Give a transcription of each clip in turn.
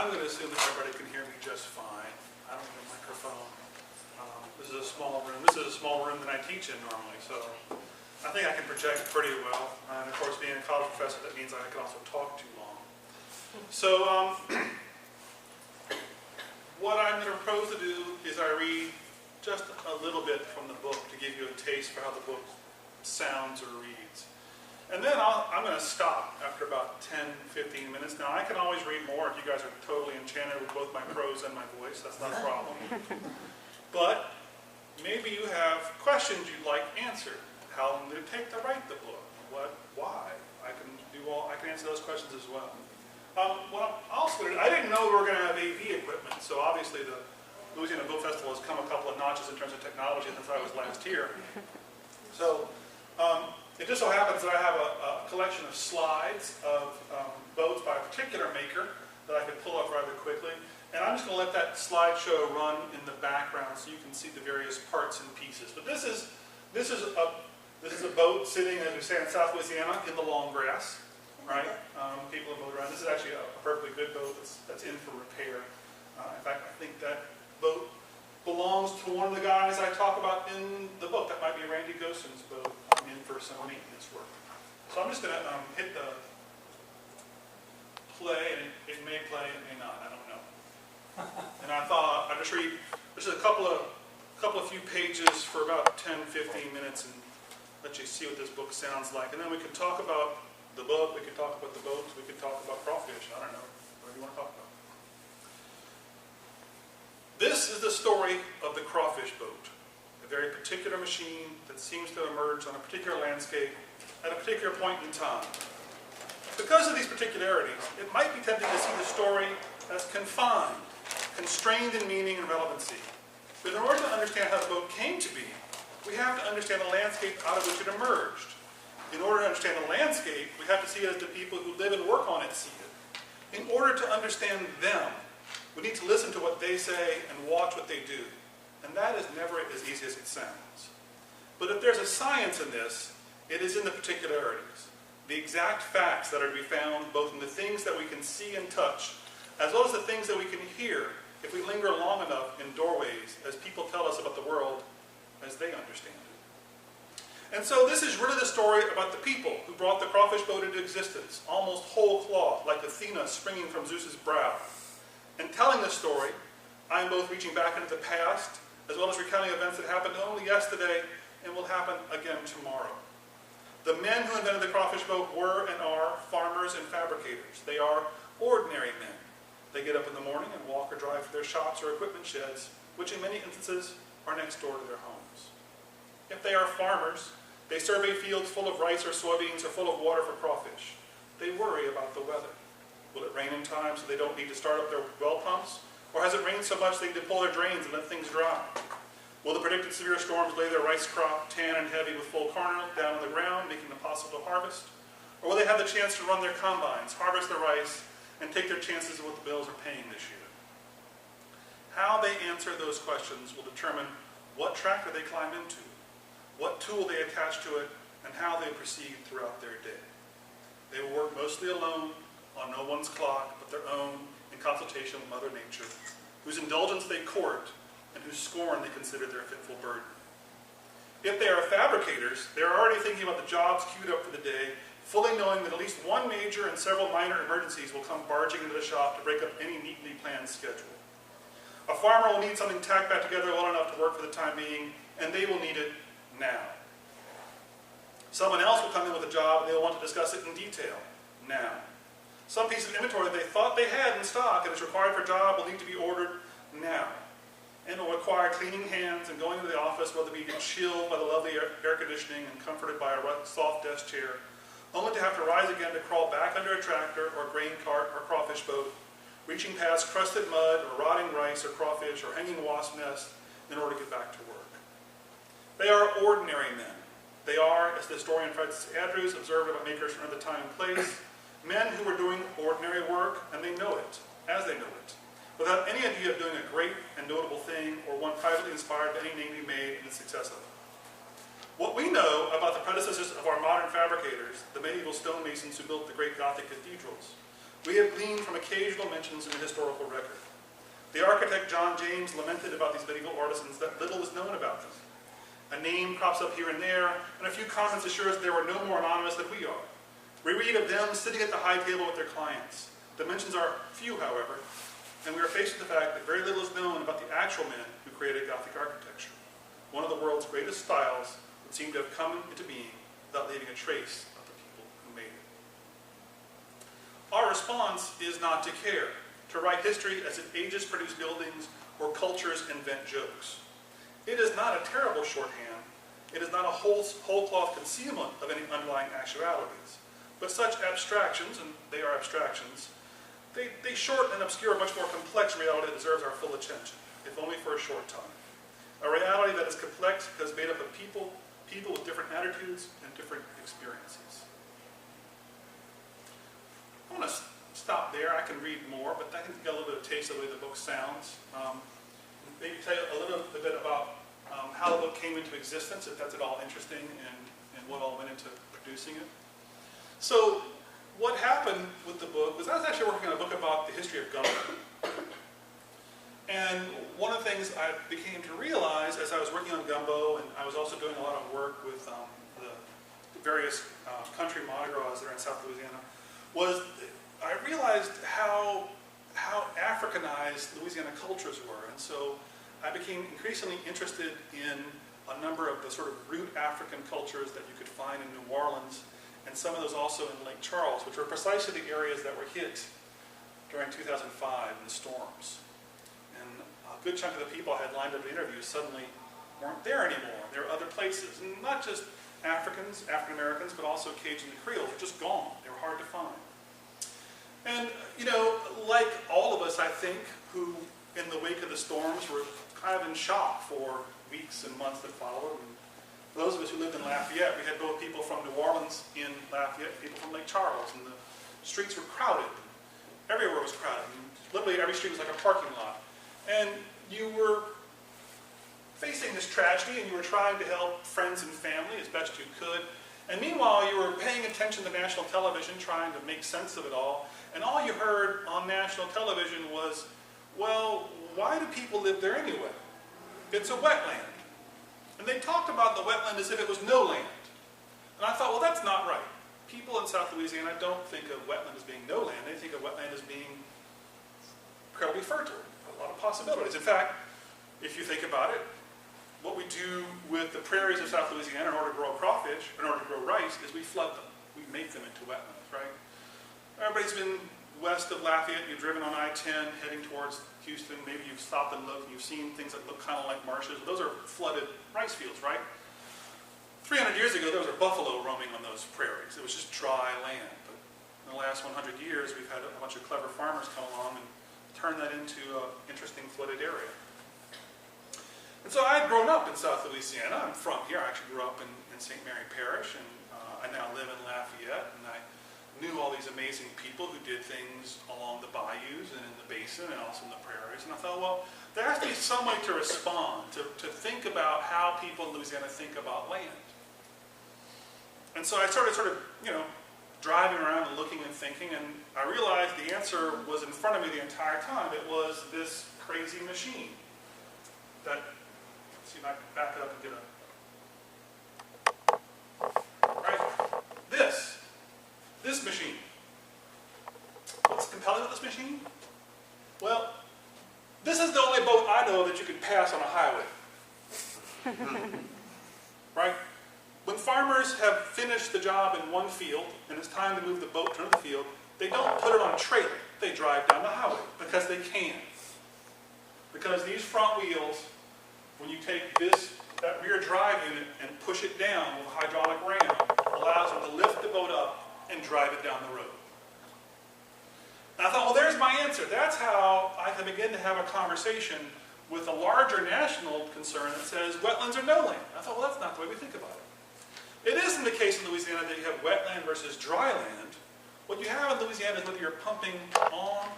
I'm going to assume that everybody can hear me just fine. I don't have a microphone. This is a small room. This is a small room that I teach in normally, so I think I can project pretty well. And of course, being a college professor, that means I can also talk too long. So what I'm going to propose to do is I read just a little bit from the book to give you a taste for how the book sounds or reads. And then I'm going to stop after about 10, 15 minutes. Now, I can always read more if you guys are totally enchanted with both my prose and my voice. That's not a problem. But maybe you have questions you'd like answered. How long did it take to write the book? Why? I can answer those questions as well. I didn't know we were going to have AV equipment, so obviously the Louisiana Book Festival has come a couple of notches in terms of technology since I was last here. So it just so happens that I have a collection of slides of boats by a particular maker that I could pull up rather quickly. And I'm just going to let that slideshow run in the background so you can see the various parts and pieces. But this is a boat sitting, as we say, in South Louisiana in the long grass, right? People have boat around. This is actually a perfectly good boat that's in for repair. In fact, I think that boat belongs to one of the guys I talk about in the book. That might be Randy Gossen's boat. I'm in for some maintenance work. So I'm just going to hit the play, and it may play, it may not. I don't know. And I thought I'd just read just a couple of few pages for about 10, 15 minutes and let you see what this book sounds like. And then we can talk about the book, we can talk about the boats, we can talk about crawfish, I don't know, whatever you want to talk about. This is the story of the crawfish boat, a very particular machine that seems to emerge on a particular landscape at a particular point in time. Because of these particularities, it might be tempting to see the story as confined, constrained in meaning and relevancy. But in order to understand how the boat came to be, we have to understand the landscape out of which it emerged. In order to understand the landscape, we have to see it as the people who live and work on it see it. In order to understand them, we need to listen to what they say and watch what they do. And that is never as easy as it sounds. But if there's a science in this, it is in the particularities. The exact facts that are to be found both in the things that we can see and touch, as well as the things that we can hear if we linger long enough in doorways as people tell us about the world as they understand it. And so this is really the story about the people who brought the crawfish boat into existence, almost whole cloth, like Athena springing from Zeus's brow. In telling this story, I am both reaching back into the past, as well as recounting events that happened only yesterday and will happen again tomorrow. The men who invented the crawfish boat were and are farmers and fabricators. They are ordinary men. They get up in the morning and walk or drive to their shops or equipment sheds, which in many instances are next door to their homes. If they are farmers, they survey fields full of rice or soybeans or full of water for crawfish. They worry about the weather. Will it rain in time so they don't need to start up their well pumps? Or has it rained so much they need to pull their drains and let things dry? Will the predicted severe storms lay their rice crop tan and heavy with full kernel down on the ground, making it impossible to harvest? Or will they have the chance to run their combines, harvest their rice, and take their chances of what the bills are paying this year? How they answer those questions will determine what tractor they climb into, what tool they attach to it, and how they proceed throughout their day. They will work mostly alone, on no one's clock but their own, in consultation with Mother Nature, whose indulgence they court and whose scorn they consider their fitful burden. If they are fabricators, they are already thinking about the jobs queued up for the day, fully knowing that at least one major and several minor emergencies will come barging into the shop to break up any neatly planned schedule. A farmer will need something tacked back together well enough to work for the time being, and they will need it now. Someone else will come in with a job and they will want to discuss it in detail now. Some piece of inventory that they thought they had in stock and is required for a job will need to be ordered now. And it will require cleaning hands and going into the office, whether we get chilled by the lovely air conditioning and comforted by a soft desk chair, only to have to rise again to crawl back under a tractor or grain cart or crawfish boat, reaching past crusted mud or rotting rice or crawfish or hanging wasp nests in order to get back to work. They are ordinary men. They are, as the historian Francis Andrews observed about makers from the time and place, men who were doing ordinary work, and they know it, as they know it, without any idea of doing a great and notable thing or one privately inspired by any name to be made in the success of it. What we know about the predecessors of our modern fabricators, the medieval stonemasons who built the great Gothic cathedrals, we have gleaned from occasional mentions in the historical record. The architect John James lamented about these medieval artisans that little is known about them. A name crops up here and there, and a few comments assure us they were no more anonymous than we are. We read of them sitting at the high table with their clients. The mentions are few, however, and we are faced with the fact that very little is known about the actual men who created Gothic architecture. One of the world's greatest styles would seem to have come into being without leaving a trace of the people who made it. Our response is not to care, to write history as if ages produce buildings or cultures invent jokes. It is not a terrible shorthand. It is not a whole cloth concealment of any underlying actualities. But such abstractions, and they are abstractions, they short and obscure a much more complex reality that deserves our full attention, if only for a short time. A reality that is complex because made up of people with different attitudes and different experiences. I want to stop there. I can read more, but I can get a little bit of taste of the way the book sounds. Maybe tell you a little bit about how the book came into existence, if that's at all interesting, and what all went into producing it. So, what happened with the book was I was actually working on a book about the history of gumbo. And one of the things I became to realize as I was working on gumbo, and I was also doing a lot of work with the various country Mardi Gras that are in South Louisiana, was I realized how Africanized Louisiana cultures were. And so I became increasingly interested in a number of the sort of root African cultures that you could find in New Orleans, and some of those also in Lake Charles, which were precisely the areas that were hit during 2005 in the storms. And a good chunk of the people I had lined up to interview suddenly weren't there anymore. There were other places, and not just Africans, African Americans, but also Cajun and Creoles were just gone. They were hard to find. And, you know, like all of us, I think, who in the wake of the storms were kind of in shock for weeks and months that followed. And for those of us who lived in Lafayette, we had both people from New Orleans in Lafayette, people from Lake Charles, and the streets were crowded. Everywhere was crowded. And literally every street was like a parking lot. And you were facing this tragedy, and you were trying to help friends and family as best you could. And meanwhile, you were paying attention to national television, trying to make sense of it all. And all you heard on national television was, well, why do people live there anyway? It's a wetland. And they talked about the wetland as if it was no land. And I thought, well, that's not right. People in South Louisiana don't think of wetland as being no land. They think of wetland as being incredibly fertile, a lot of possibilities. In fact, if you think about it, what we do with the prairies of South Louisiana in order to grow crawfish, in order to grow rice, is we flood them. We make them into wetlands, right? Everybody's been west of Lafayette, you've driven on I-10 heading towards Houston, maybe you've stopped and looked and you've seen things that look kind of like marshes. Those are flooded rice fields, right? 300 years ago, there was a buffalo roaming on those prairies. It was just dry land. But in the last 100 years, we've had a bunch of clever farmers come along and turn that into an interesting flooded area. And so I had grown up in South Louisiana. I'm from here. I actually grew up in St. Mary Parish, and I now live in Lafayette. And I knew all these amazing people who did things along the bayous and in the basin and also in the prairies. And I thought, well, there has to be some way to respond, to think about how people in Louisiana think about land. And so I started driving around and looking and thinking, and I realized the answer was in front of me the entire time. It was this crazy machine that, let's see if I can back it up and get a, right? This machine. What's compelling with this machine? Well, this is the only boat I know that you can pass on a highway. Right? When farmers have finished the job in one field and it's time to move the boat to another field, they don't put it on a trailer. They drive down the highway because they can. Because these front wheels, when you take that rear drive unit and push it down with a hydraulic ram, allows them to lift the boat up and drive it down the road. And I thought, well, there's my answer. That's how I can begin to have a conversation with a larger national concern that says wetlands are no land. I thought, well, that's not the way we think about it. It isn't the case in Louisiana that you have wetland versus dry land. What you have in Louisiana is whether you're pumping on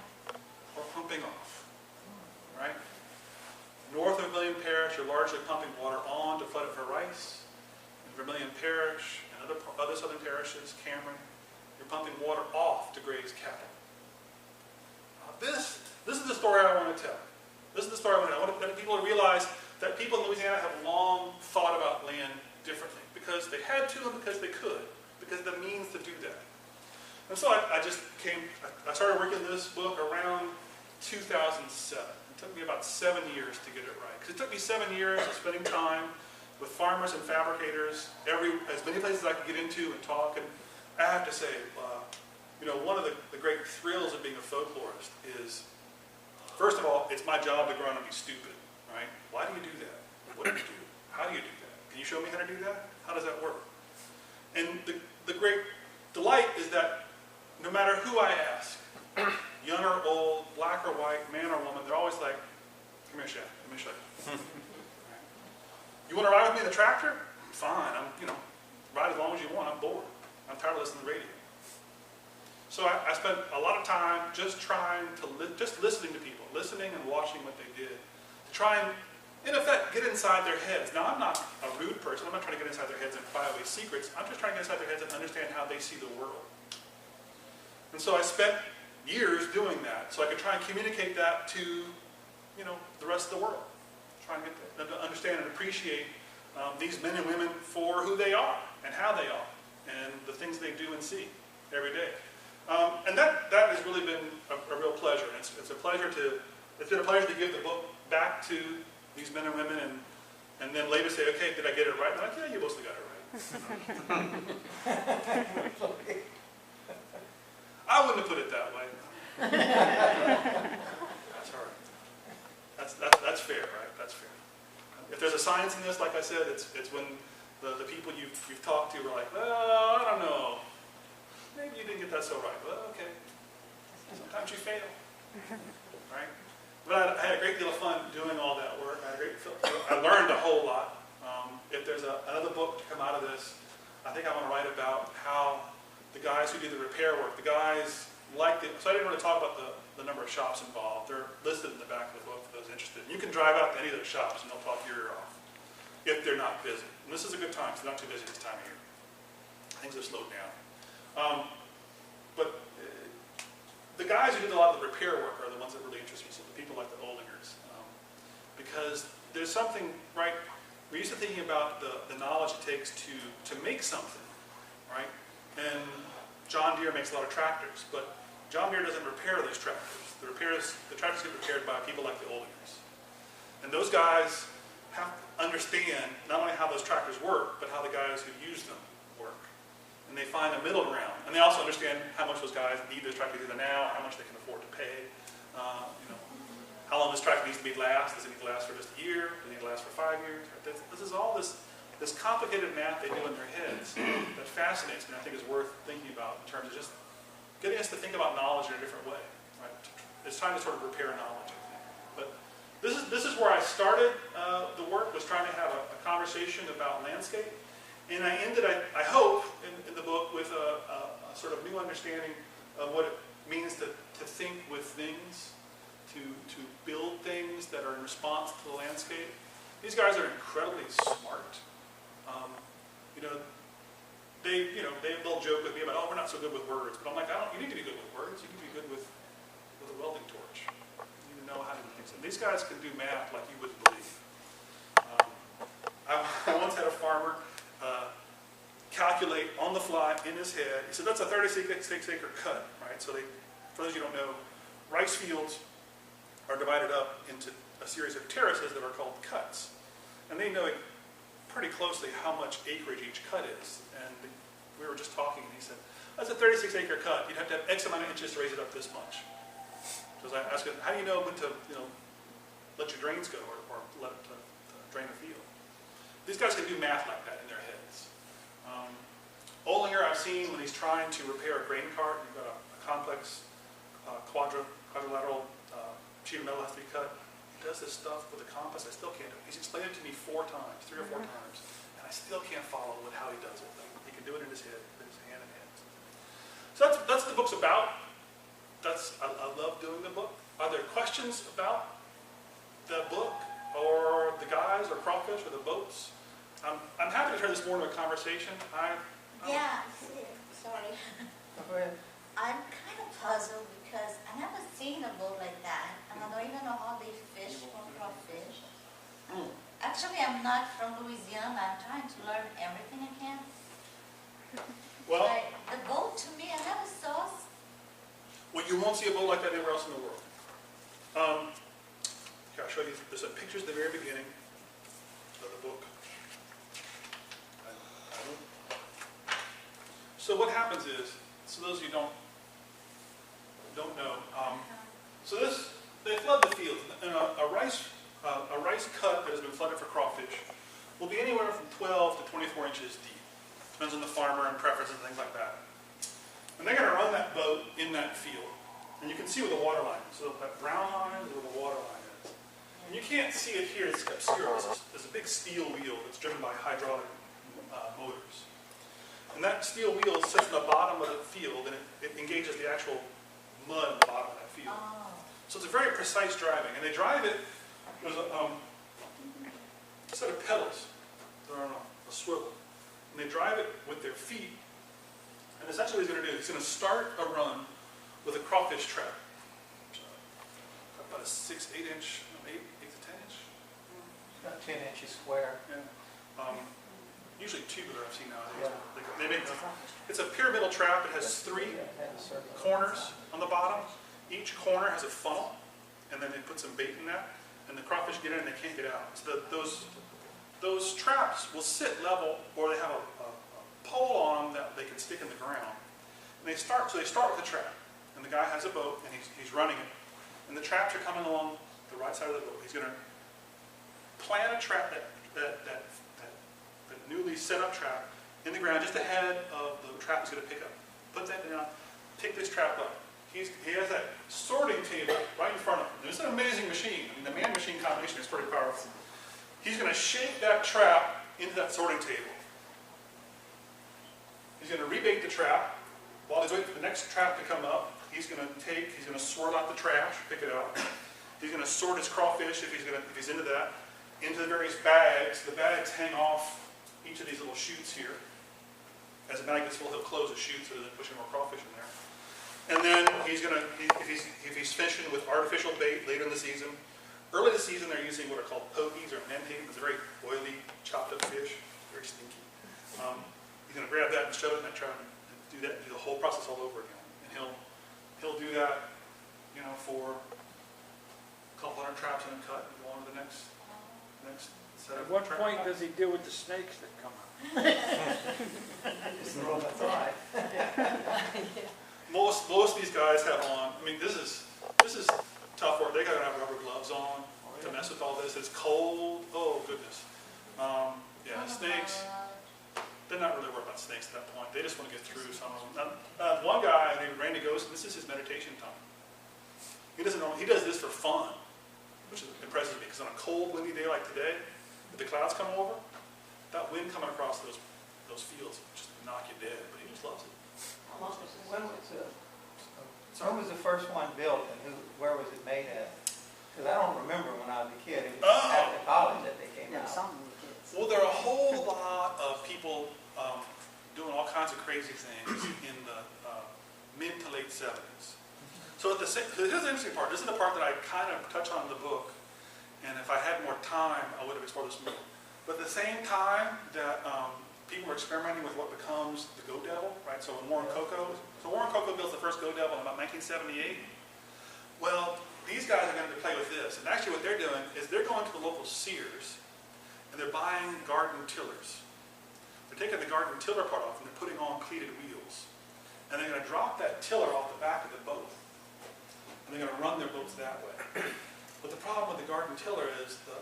or pumping off. Right? North of Vermilion Parish, you're largely pumping water on to flood it for rice. In Vermilion Parish and other southern parishes, Cameron, you're pumping water off to graze cattle. This is the story I want to tell. This is the story I want to tell. I want people to realize that people in Louisiana have long thought about land differently because they had to and because they could, because of the means to do that. And so I started working on this book around 2007. It took me about 7 years to get it right. Because it took me 7 years of spending time with farmers and fabricators, as many places I could get into and talk. And I have to say, one of the great thrills of being a folklorist is, first of all, it's my job to go around and be stupid, right? Why do you do that? What do you do? How do you do that? Can you show me how to do that? How does that work? And the great delight is that no matter who I ask, young or old, black or white, man or woman, they're always like, come here, Chef, let me show you. You want to ride with me in the tractor? Fine, ride as long as you want, I'm bored. I'm tired of listening to the radio. So I spent a lot of time just trying to, just listening to people, listening and watching what they did, to try and, in effect, get inside their heads. Now, I'm not a rude person. I'm not trying to get inside their heads and pry away secrets. I'm just trying to get inside their heads and understand how they see the world. And so I spent years doing that, so I could try and communicate that to, the rest of the world. Try and get them to understand and appreciate these men and women for who they are and how they are and the things they do and see every day. And that has really been a real pleasure. It's been a pleasure to give the book back to these men and women and then later say, okay, did I get it right? And I'm like, yeah, you mostly got it right. I wouldn't have put it that way. That's all right. That's fair, right? That's fair. If there's a science in this, like I said, it's when the people you've talked to are like, well, I don't know. Maybe you didn't get that so right. Well, okay. Sometimes you fail. Right? But I had a great deal of fun doing all that work. I learned a whole lot. If there's another book to come out of this, I think I want to write about how the guys who do the repair work, the guys liked it. So I didn't really talk about the number of shops involved. They're listed in the back of the book for those interested. And you can drive out to any of those shops and they'll talk your ear off if they're not busy. And this is a good time, because they're not too busy this time of year. Things have slowed down. But the guys who did a lot of the repair work are the ones that really interest me, so the people like the Oldingers. Because there's something, right, we're used to thinking about the knowledge it takes to make something, right? And John Deere makes a lot of tractors, but John Deere doesn't repair those tractors. The tractors get repaired by people like the Oldingers. And those guys have to understand not only how those tractors work, but how the guys who use them work. And they find a middle ground. And they also understand how much those guys need those tractors either now, or how much they can afford to pay. How long this tractor needs to last. Does it need to last for just a year? Does it need to last for 5 years? This is all this complicated math they do in their heads that fascinates me and I think is worth thinking about in terms of just getting us to think about knowledge in a different way. Right? It's time to sort of repair knowledge, I think. But this is where I started the work, was trying to have a conversation about landscape. And I ended, I hope, in the book with a sort of new understanding of what it means to think with things, to build things that are in response to the landscape. These guys are incredibly smart. They'll joke with me about, oh, we're not so good with words. But I'm like, you need to be good with words. You need to be good with a welding torch. You need to know how to do things. And these guys can do math like you wouldn't believe. I once had a farmer calculate on the fly in his head. He said, that's a 36-acre cut, right? So for those of you who don't know, rice fields are divided up into a series of terraces that are called cuts. And they know pretty closely how much acreage each cut is. And we were just talking, and he said, that's a 36-acre cut. You'd have to have X amount of inches to raise it up this much. So I asked him, how do you know when to let your drains go or let it drain the field? These guys can do math like that in their heads. Oldinger, I've seen when he's trying to repair a grain cart, you've got a complex quadrilateral sheet of metal has to be cut. He does this stuff with a compass. I still can't do it. He's explained it to me 3 or 4 times, and I still can't follow how he does it. He can do it in his head, in his hand in hand. So that's what the book's about. I love doing the book. Are there questions about the book, or the guys, or crawfish, or the boats? I'm happy to turn this more into a conversation. Yeah, sorry. I'm kind of puzzled because I never seen a book not from Louisiana. I'm trying to learn everything I can. Well, Like, the boat to me, I never saw. well, you won't see a boat like that anywhere else in the world. Here, I'll show you. There's some pictures at the very beginning of the book. So what happens is, so those of you who don't know, so they flood the fields. And a rice cut that has been flooded for crawfish will be anywhere from 12 to 24 inches deep. Depends on the farmer and preferences and things like that. And they're going to run that boat in that field. And you can see where the water line is. So that brown line is where the water line is. And you can't see it here, it's obscure. There's a big steel wheel that's driven by hydraulic motors. And that steel wheel sits in the bottom of the field, and it engages the actual mud in the bottom of that field. Oh. So it's a very precise driving. And they drive it, there's a set of pedals that are on a swivel. And they drive it with their feet. And essentially what he's going to do, he's going to start a run with a crawfish trap. So, about a 6, 8 inch, 8 to 10 inch. About 10 inches square. Yeah. Usually tubular I've seen nowadays. Yeah. They make, it's a pyramidal trap. It has 3 corners on the bottom. Each corner has a funnel, and then they put some bait in that, and the crawfish get in and they can't get out. So those traps will sit level, or they have a pole on them that they can stick in the ground. And they start with the trap, and the guy has a boat, and he's running it, and the traps are coming along the right side of the boat. He's going to plant a trap, that newly set up trap, in the ground just ahead of the trap he's going to pick up. Put that down, pick this trap up. He has that sorting table right in front of him. It's an amazing machine. I mean, the man-machine combination is pretty powerful. He's going to shake that trap into that sorting table. He's going to rebait the trap. While he's waiting for the next trap to come up, he's going to swirl out the trash, pick it out. He's going to sort his crawfish, if he's into that, into the various bags. The bags hang off each of these little chutes here. As the bag gets full, he'll close the chute so he doesn't push any more crawfish in there. And then he's going to, if he's fishing with artificial bait later in the season, early in the season they're using what are called pokies or menhaden. It's a very oily, chopped up fish, very stinky. He's going to grab that and shove it in that trap and do the whole process all over again. And he'll do that, for a couple hundred traps in a cut and go on to the next set of At what trap. point does he deal with the snakes that come out? Just roll the fly. Most of these guys have on. I mean, this is tough work. They got to have rubber gloves on to mess with all this. It's cold. Oh goodness. Yeah, snakes. They're not really worried about snakes at that point. They just want to get through some of them. One guy named Randy Ghost. This is his meditation time. He does this for fun, which impresses me because on a cold, windy day like today, if the clouds come over, that wind coming across those fields just knock you dead. But he just loves it. When was the first one built, and where was it made at? Because I don't remember when I was a kid. It was after college that they came out. Well, there are a whole lot of people doing all kinds of crazy things in the mid to late 70s. So here's the interesting part. This is the part that I kind of touch on in the book, and if I had more time, I would have explored this more. But at the same time that people were experimenting with what becomes the Go Devil, right? So Warren Coco built the first Go Devil in about 1978. Well, these guys are going to play with this, and actually what they're doing is they're going to the local Sears, and they're buying garden tillers. They're taking the garden tiller part off, and they're putting on cleated wheels, and they're going to drop that tiller off the back of the boat, and they're going to run their boats that way. But the problem with the garden tiller is the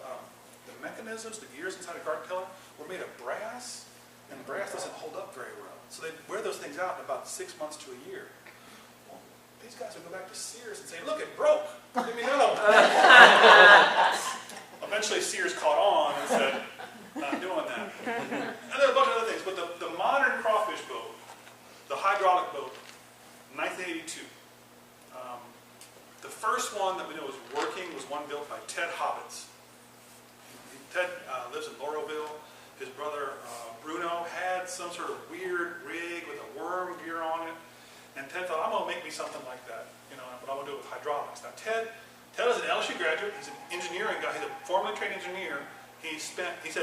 mechanisms, the gears inside a garden tiller were made of brass, and brass doesn't hold up very well. So they wear those things out in about 6 months to a year. Well, these guys would go back to Sears and say, look, it broke. Give me another one. Eventually Sears caught on and said, not doing that. And there are a bunch of other things. But the modern crawfish boat, the hydraulic boat, 1982. The first one that we know was working was one built by Ted Hobbits. Ted lives in Laurelville. His brother Bruno had some sort of weird rig with a worm gear on it. And Ted thought, I'm going to make me something like that, but I'm going to do it with hydraulics. Now Ted is an LSU graduate. He's an engineering guy. He's a formally trained engineer. he said his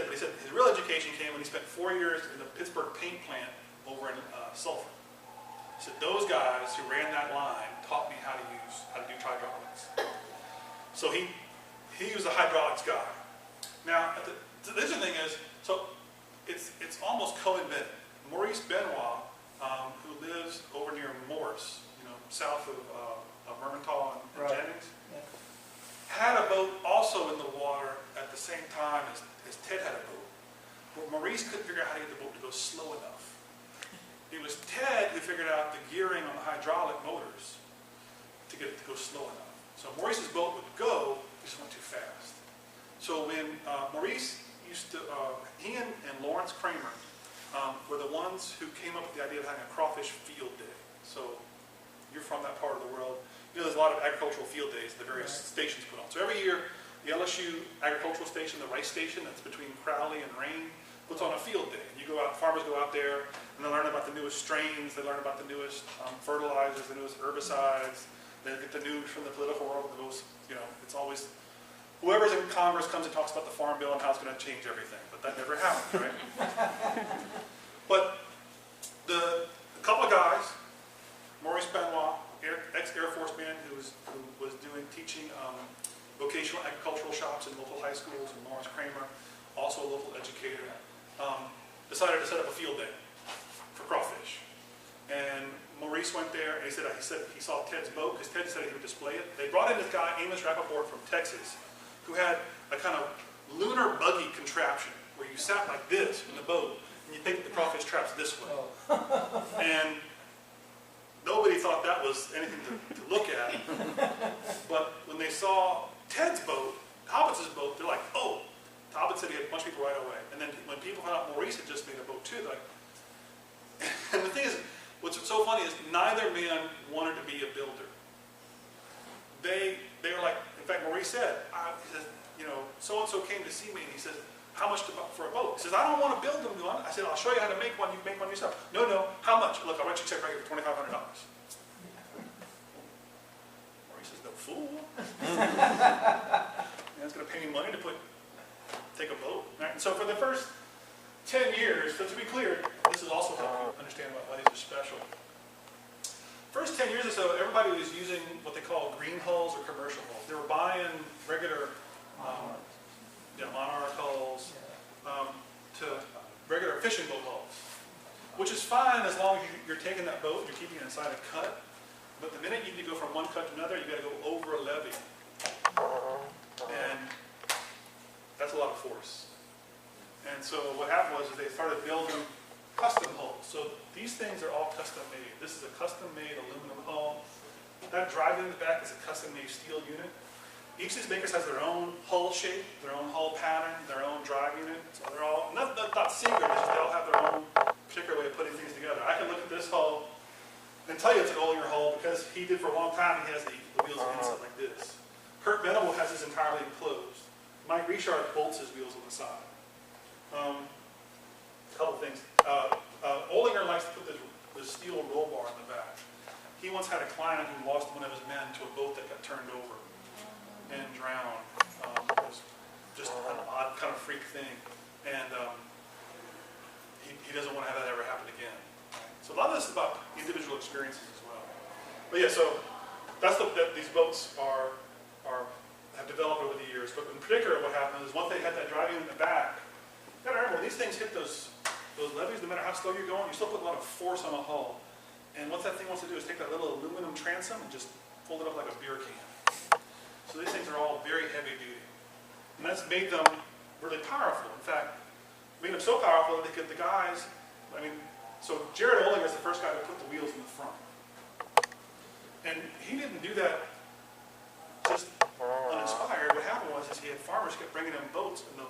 real education came when he spent 4 years in the Pittsburgh paint plant over in Sulphur. He said, those guys who ran that line taught me how to do hydraulics. So he was a hydraulics guy. Now, the interesting thing is, so it's almost co-invented. Maurice Benoit, who lives over near Morris, south of Mermentau and Right. Jennings, Yeah. had a boat also in the water at the same time as Ted had a boat. But Maurice couldn't figure out how to get the boat to go slow enough. It was Ted who figured out the gearing on the hydraulic motors to get it to go slow enough. So Maurice's boat would go, it just went too fast. So when Maurice used to, he and Lawrence Kramer were the ones who came up with the idea of having a crawfish field day. So you're from that part of the world. There's a lot of agricultural field days the various stations put on. So every year, the LSU agricultural station, the rice station that's between Crowley and Rain, puts on a field day. You go out, farmers go out there, and they learn about the newest strains, they learn about the newest fertilizers, the newest herbicides, they get the news from the political world, it's always, whoever's in Congress comes and talks about the Farm Bill and how it's going to change everything, but that never happened, right? But a couple of guys, Maurice Benoit, ex-Air Force man who was teaching vocational agricultural shops in local high schools, and Lawrence Kramer, also a local educator, decided to set up a field day for crawfish. And Maurice went there, and he said he saw Ted's boat, because Ted said he would display it. They brought in this guy, Amos Rappaport from Texas, who had a kind of lunar buggy contraption, where you sat like this in the boat, and you take the crawfish traps this way. And nobody thought that was anything to look at. But when they saw Ted's boat, Hobbitz's boat, they're like, oh, Hobbitz said he had a bunch of people right away. And then when people found out Maurice had just made a boat too, they're like, and the thing is, what's so funny is neither man wanted to be a builder. They were like, in fact, Maurice said, he says, so-and-so came to see me, and he says, how much for a boat? He says, I don't want to build them one. I said, I'll show you how to make one. You make one yourself. No, how much? Look, I'll write you a check right here for $2,500. Maurice says, no fool. That's going to pay me money to take a boat. Right? And so for the first 10 years, so to be clear, this is also helping you understand why these are special. First 10 years or so, everybody was using what they call green hulls or commercial hulls. They were buying regular monarch hulls to regular fishing boat hulls, which is fine as long as you're taking that boat and you're keeping it inside a cut. But the minute you need to go from one cut to another, you got to go over a levee. And that's a lot of force. And so what happened was they started building custom hulls. So these things are all custom made. This is a custom made aluminum hull. That drive in the back is a custom made steel unit. Each of these makers has their own hull shape, their own hull pattern, their own drive unit. So they're all, not secret, it's just they all have their own particular way of putting things together. I can look at this hull and tell you it's an Olinger hull because he did for a long time. He has the wheels inside like this. Kurt Venable has his entirely enclosed. Mike Richard bolts his wheels on the side. A couple things. Olinger likes to put this steel roll bar in the back. He once had a client who lost one of his men to a boat that got turned over and drowned. It was just an odd kind of freak thing. And he doesn't want to have that ever happen again. So a lot of this is about individual experiences as well. But yeah, so that's that these boats have developed over the years. But in particular, what happened is once they had that drive unit in the back, you gotta remember, when these things hit those levees, no matter how slow you're going, you still put a lot of force on a hull. And what that thing wants to do is take that little aluminum transom and just fold it up like a beer can. So these things are all very heavy duty. And that's made them really powerful. In fact, made them so powerful that the guys, so Jared Olinger is the first guy to put the wheels in the front. And he didn't do that just uninspired. What happened was he had farmers kept bringing him boats, and the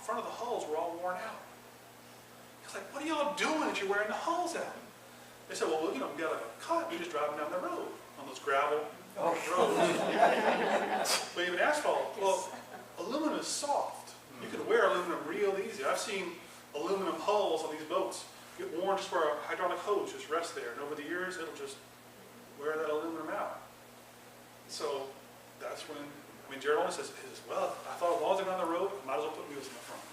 front of the hulls were all worn out. He's like, what are y'all doing that you're wearing the hulls out? They said, well, we got a cut. We just drive them down the road on those gravel roads. But even asphalt, well, aluminum is soft. You can wear aluminum real easy. I've seen aluminum hulls on these boats get worn just where a hydraulic hose just rests there. And over the years, it'll just wear that aluminum out. So that's when, mean, journalist says, well, I thought as long as they're on the road, I might as well put wheels in the front.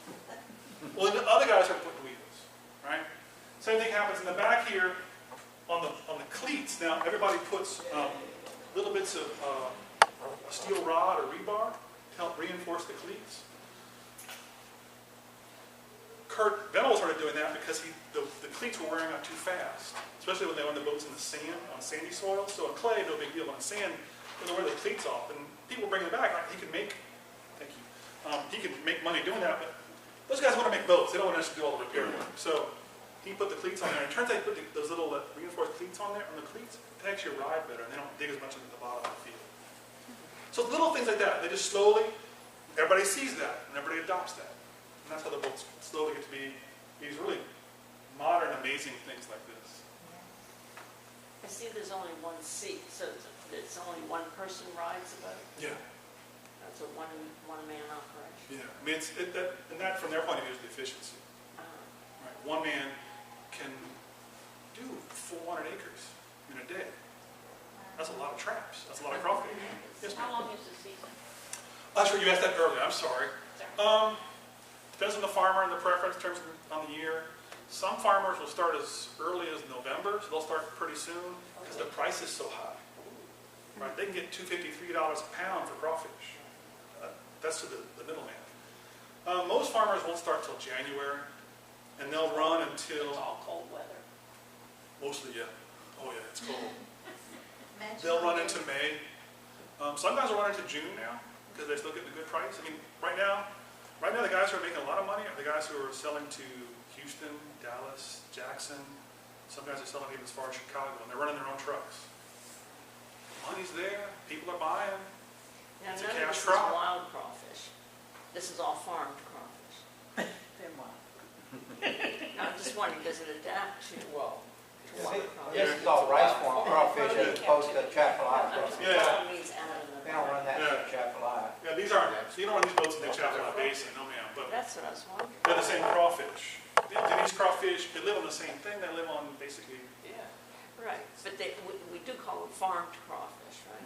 Well, the other guys are putting wheels, right? Same thing happens in the back here on the cleats. Now, everybody puts little bits of steel rod or rebar to help reinforce the cleats. Kurt Venable started doing that because the cleats were wearing out too fast, especially when they were on the boats in the sand, on sandy soil. So on clay, no big deal. On sand, they wear the cleats off, and people bring them back. He could make, thank you, he could make money doing that, but those guys want to make boats. They don't want us to do all the repair work. So he put the cleats on there. And it turns out he put those little reinforced cleats on there, on the cleats, they actually ride better, and they don't dig as much into the bottom of the field. So little things like that, they just slowly, everybody sees that, and everybody adopts that. And that's how the boats slowly get to be these really modern, amazing things like this. I see there's only one seat, so it's only one person rides the boat? Yeah. That's a one-man operation? Yeah. I mean, and that from their point of view is the efficiency. Right. One man can do 400 acres in a day. That's a lot of traps. That's a lot of crawfish. Yes, How ma'am. long is the season? Sure, you asked that earlier. I'm sorry. Depends on the farmer and the preference in terms of on the year. Some farmers will start as early as November, so they'll start pretty soon because the price is so high. Right? They can get $2.50, $3 a pound for crawfish. That's to the middleman. Most farmers won't start till January, and they'll run until It's all cold weather. mostly, yeah. Oh yeah, it's cold. Imagine They'll run into May. Some guys will run into June now because they're still getting a good price. I mean, right now the guys who are making a lot of money are the guys who are selling to Houston, Dallas, Jackson. Some guys are selling even as far as Chicago, and they're running their own trucks. Money's there. People are buying. Now, It's a none of cash this is crop. wild crawfish. This is all farmed crawfish. They're mine. No, I'm just wondering, does it adapt to wild crawfish? This is all rice form crawfish as opposed to chapelai crawfish. Yeah. That means out of the. They don't run that Yeah. chapelai. Yeah, these aren't. So you don't run these boats in the Chapel Basin, no ma'am. But That's what I was wondering. they're the same crawfish. These crawfish, they live on the same thing. They live on basically. Yeah, right. But we do call them farmed crawfish, right?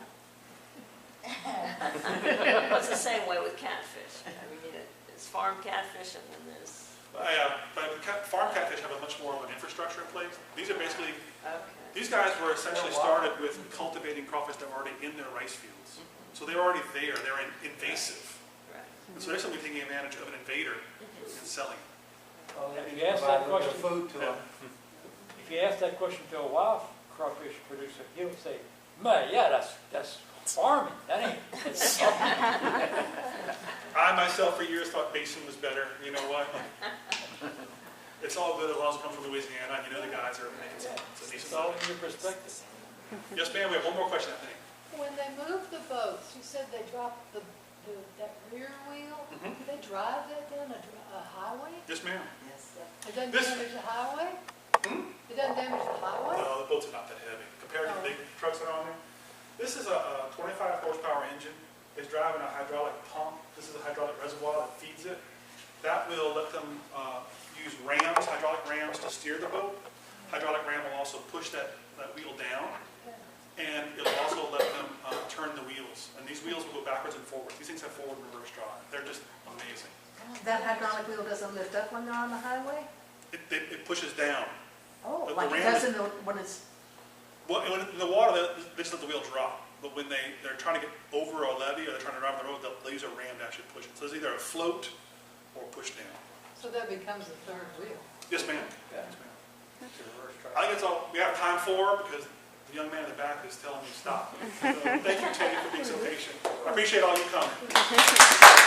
It's the same way with catfish. I mean, it's farmed catfish and then there's. But farm catfish have a much more of an infrastructure in place. These are basically. Okay. These guys were essentially started with cultivating crawfish that were already in their rice fields. So they were already there. They're invasive. Right. And so they're simply taking advantage of an invader and selling it. Oh, they If need you to ask that provide a little question- food to them. If you ask that question to a wild crawfish producer, he'll say, "Man, yeah, that's farming. That ain't." I myself for years thought basin was better. You know what? It's all good as long as it comes from Louisiana. You know the guys are making some It's decent all money. in your perspective. Yes, ma'am. We have one more question, I think. When they move the boats, you said they drop that rear wheel? Mhm. Do they drive that down a highway? Yes, ma'am. It doesn't This- damage the highway? Hmm? It doesn't damage the highway? No, the boats are not that heavy compared to the big trucks that are on there. This is a 25 horsepower engine. It's driving a hydraulic pump. This is a hydraulic reservoir that feeds it. That will let them use rams, hydraulic rams, to steer the boat. Hydraulic ram will also push that wheel down, and it'll also let them turn the wheels. And these wheels will go backwards and forwards. These things have forward and reverse drive. They're just amazing. That hydraulic wheel doesn't lift up when they're on the highway? It pushes down. Oh, But like the it ram does is- when it's, Well, in the water, they just let the wheel drop. But when they're trying to get over a levee or they're trying to drive on the road, they'll use a ram to actually push it. So it's either a float or push down. So that becomes the third wheel. Yes, ma'am. Yeah. Yes, ma'am. It's a reverse drive. I think that's all we have time for because the young man in the back is telling me to stop. So, thank you, Teddy, for being so patient. I appreciate all you coming.